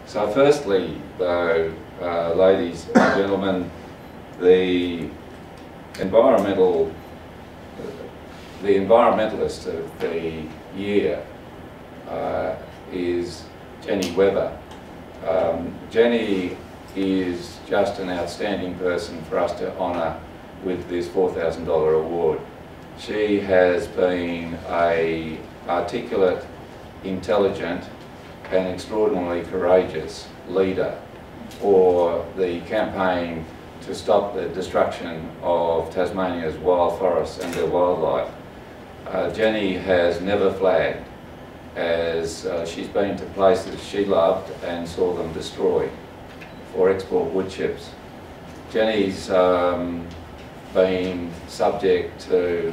So firstly, though, ladies and gentlemen, the environmentalist of the year is Jenny Webber. Jenny is just an outstanding person for us to honour with this $4,000 award. She has been an articulate, intelligent and extraordinarily courageous leader for the campaign to stop the destruction of Tasmania's wild forests and their wildlife. Jenny has never flagged, as she's been to places she loved and saw them destroyed for export wood chips. Jenny's been subject to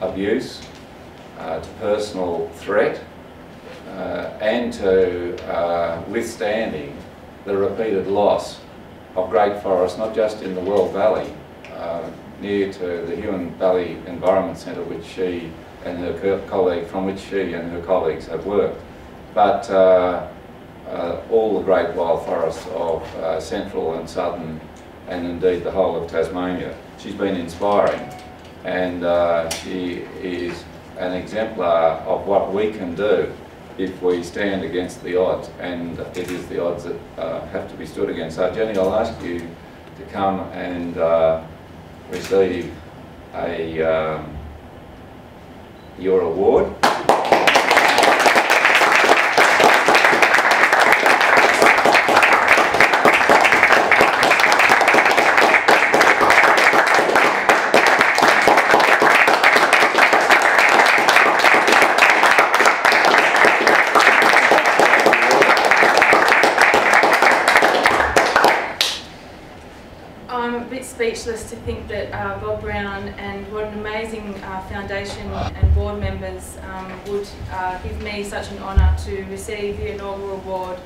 abuse, to personal threat, and to withstanding the repeated loss of great forests, not just in the Werrell Valley, near to the Huon Valley Environment Centre, which she and her colleague, from which she and her colleagues have worked, but all the great wild forests of central and southern, and indeed the whole of Tasmania. She's been inspiring, and she is an exemplar of what we can do if we stand against the odds, and it is the odds that have to be stood against. So Jenny, I'll ask you to come and receive your award. I'm a bit speechless to think that Bob Brown, and what an amazing foundation and board members would give me such an honour to receive the inaugural award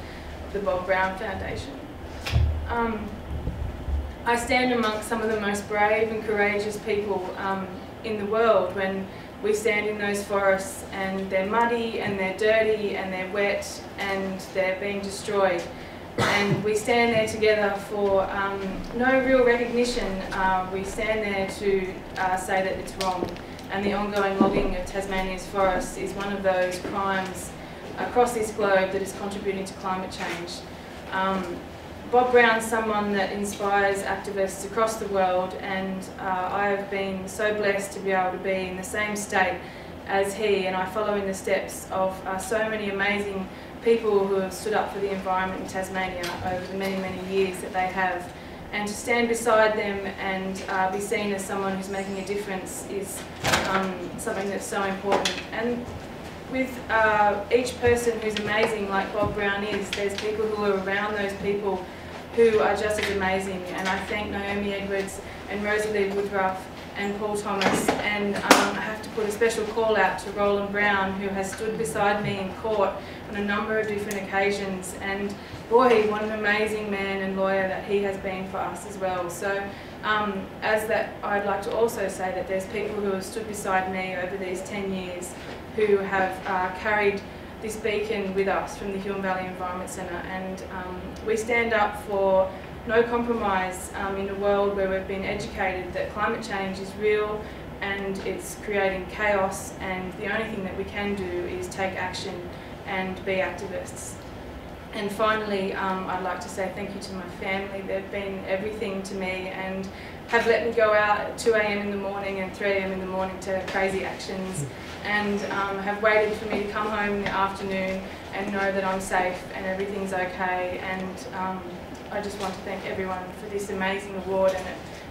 of the Bob Brown Foundation. I stand amongst some of the most brave and courageous people in the world when we stand in those forests and they're muddy and they're dirty and they're wet and they're being destroyed. And we stand there together for no real recognition. We stand there to say that it's wrong. And the ongoing logging of Tasmania's forests is one of those crimes across this globe that is contributing to climate change. Bob Brown's someone that inspires activists across the world, and I have been so blessed to be able to be in the same state as he, and I follow in the steps of so many amazing people who have stood up for the environment in Tasmania over the many, many years that they have. And to stand beside them and be seen as someone who's making a difference is something that's so important. And with each person who's amazing like Bob Brown is, there's people who are around those people who are just as amazing. And I thank Naomi Edwards and Rosalie Woodruff and Paul Thomas, and I have to put a special call out to Roland Brown, who has stood beside me in court on a number of different occasions, and boy, what an amazing man and lawyer that he has been for us as well. So as that, I'd like to also say that there's people who have stood beside me over these 10 years who have carried this beacon with us from the Huon Valley Environment Centre, and we stand up for no compromise in a world where we've been educated that climate change is real and it's creating chaos, and the only thing that we can do is take action and be activists. And finally, I'd like to say thank you to my family. They've been everything to me and have let me go out at 2 AM in the morning and 3 AM in the morning to crazy actions, and have waited for me to come home in the afternoon and know that I'm safe and everything's okay. And I just want to thank everyone for this amazing award, and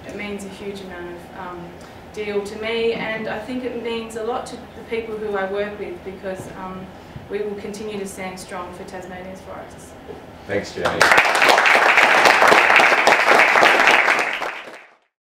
it means a huge amount of deal to me, and I think it means a lot to the people who I work with, because we will continue to stand strong for Tasmania's forests. Thanks, Jenny.